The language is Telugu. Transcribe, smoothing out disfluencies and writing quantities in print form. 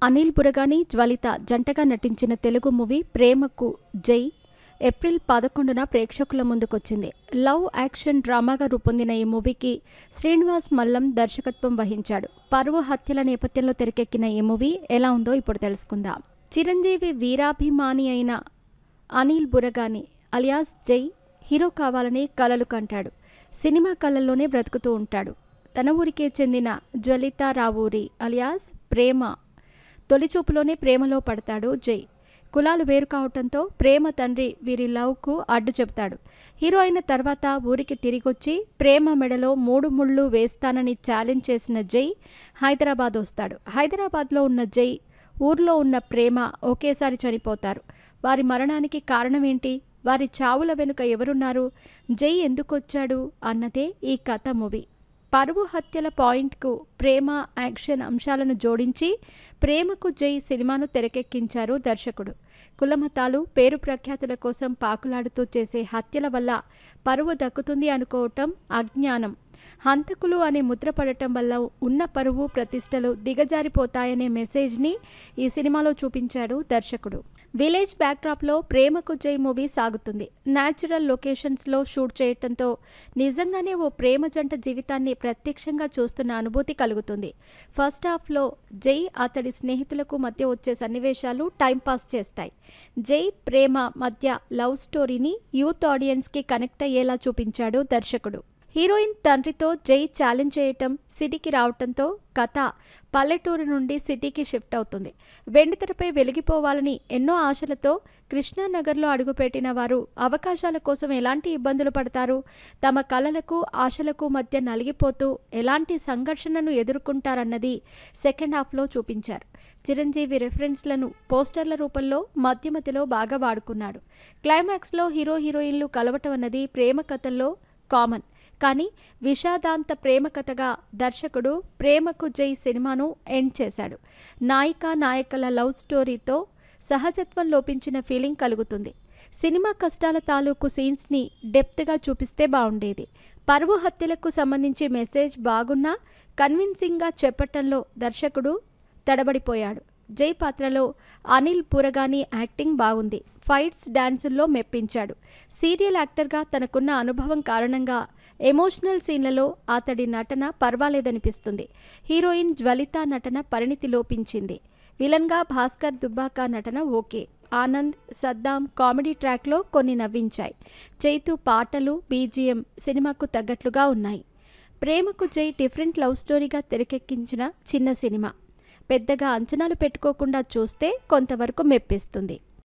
అనిల్ బురగాని, జ్వలిత జంటగా నటించిన తెలుగు మూవీ 'ప్రేమకు జై' ఏప్రిల్ 11న ప్రేక్షకుల ముందుకొచ్చింది. లవ్ యాక్షన్ డ్రామాగా రూపొందిన ఈ మూవీకి శ్రీనివాస్ మల్లం దర్శకత్వం వహించాడు. పరువు హత్యల నేపథ్యంలో తెరకెక్కిన ఈ మూవీ ఎలా ఉందో ఇప్పుడు తెలుసుకుందాం. చిరంజీవి వీరాభిమాని అయిన అనిల్ బురగాని అలియాస్ జై హీరో కావాలని కలలు కంటాడు. సినిమా కళల్లోనే బ్రతుకుతూ ఉంటాడు. తన ఊరికే చెందిన జ్వలిత రావూరి అలియాస్ ప్రేమ తొలిచూపులోనే ప్రేమలో పడతాడు జై. కులాలు వేరు కావటంతో ప్రేమ తండ్రి వీరి లవ్కు అడ్డు చెబుతాడు. హీరో అయిన తర్వాత ఊరికి తిరిగొచ్చి ప్రేమ మెడలో 3 ముళ్ళు వేస్తానని ఛాలెంజ్ చేసిన జై హైదరాబాద్ వస్తాడు. హైదరాబాద్లో ఉన్న జై, ఊర్లో ఉన్న ప్రేమ ఒకేసారి చనిపోతారు. వారి మరణానికి కారణమేంటి? వారి చావుల వెనుక ఎవరున్నారు? జై ఎందుకొచ్చాడు అన్నదే ఈ కథ మూవీ. పరువు హత్యల పాయింట్కు ప్రేమ యాక్షన్ అంశాలను జోడించి 'ప్రేమకు జై' సినిమాను తెరకెక్కించారు దర్శకుడు. కులమతాలు, పేరు ప్రఖ్యాతుల కోసం పాకులాడుతూ చేసే హత్యల వల్ల పరువు దక్కుతుంది అనుకోవటం అజ్ఞానం. హంతకులు అనే ముద్ర పడటం వల్ల ఉన్న పరువు, ప్రతిష్టలు దిగజారిపోతాయనే మెసేజ్ని ఈ సినిమాలో చూపించాడు దర్శకుడు. విలేజ్ బ్యాక్డ్రాప్లో 'ప్రేమకు జై' మూవీ సాగుతుంది. న్యాచురల్ లొకేషన్స్లో షూట్ చేయటంతో నిజంగానే ఓ ప్రేమ జంట జీవితాన్ని ప్రత్యక్షంగా చూస్తున్న అనుభూతి కలుగుతుంది. ఫస్ట్ హాఫ్లో జై, అతడి స్నేహితులకు మధ్య వచ్చే సన్నివేశాలు టైంపాస్ చేస్తాయి. జై, ప్రేమ మధ్య లవ్ స్టోరీని యూత్ ఆడియన్స్కి కనెక్ట్ అయ్యేలా చూపించాడు దర్శకుడు. హీరోయిన్ తండ్రితో జై ఛాలెంజ్ చేయటం, సిటీకి రావటంతో కథ పల్లెటూరు నుండి సిటీకి షిఫ్ట్ అవుతుంది. వెండితెరపై వెలిగిపోవాలని ఎన్నో ఆశలతో కృష్ణానగర్లో అడుగుపెట్టిన వారు అవకాశాల కోసం ఎలాంటి ఇబ్బందులు పడతారు, తమ కలలకు ఆశలకు మధ్య నలిగిపోతూ ఎలాంటి సంఘర్షణను ఎదుర్కొంటారన్నది సెకండ్ హాఫ్లో చూపించారు. చిరంజీవి రెఫరెన్స్లను పోస్టర్ల రూపంలో మధ్య మధ్యలో బాగా వాడుకున్నాడు. క్లైమాక్స్లో హీరో హీరోయిన్లు కలవటం అన్నది ప్రేమ కథల్లో కామన్. కానీ విషాదాంత ప్రేమ కథగా దర్శకుడు 'ప్రేమకు జై' సినిమాను ఎండ్ చేశాడు. నాయిక నాయకుల లవ్ స్టోరీతో సహజత్వం లోపించిన ఫీలింగ్ కలుగుతుంది. సినిమా కష్టాల తాలూకు సీన్స్ని డెప్త్గా చూపిస్తే బాగుండేది. పరువు హత్యలకు సంబంధించి మెసేజ్ బాగున్నా కన్విన్సింగ్గా చెప్పటంలో దర్శకుడు తడబడిపోయాడు. జై పాత్రలో అనిల్ బురగాని యాక్టింగ్ బాగుంది. ఫైట్స్, డాన్సుల్లో మెప్పించాడు. సీరియల్ యాక్టర్గా తనకున్న అనుభవం కారణంగా ఎమోషనల్ సీన్లలో అతడి నటన పర్వాలేదనిపిస్తుంది. హీరోయిన్ జ్వలిత నటన పరిణితి లోపించింది. విలన్గా భాస్కర్ దుబ్బాక నటన ఓకే. ఆనంద్, సద్దాం కామెడీ ట్రాక్లో కొన్ని నవ్వించాయి. చైతు పాటలు, బీజిఎం సినిమాకు తగ్గట్లుగా ఉన్నాయి. 'ప్రేమకు జై' డిఫరెంట్ లవ్ స్టోరీగా తెరకెక్కించిన చిన్న సినిమా. పెద్దగా అంచనాలు పెట్టుకోకుండా చూస్తే కొంతవరకు మెప్పిస్తుంది.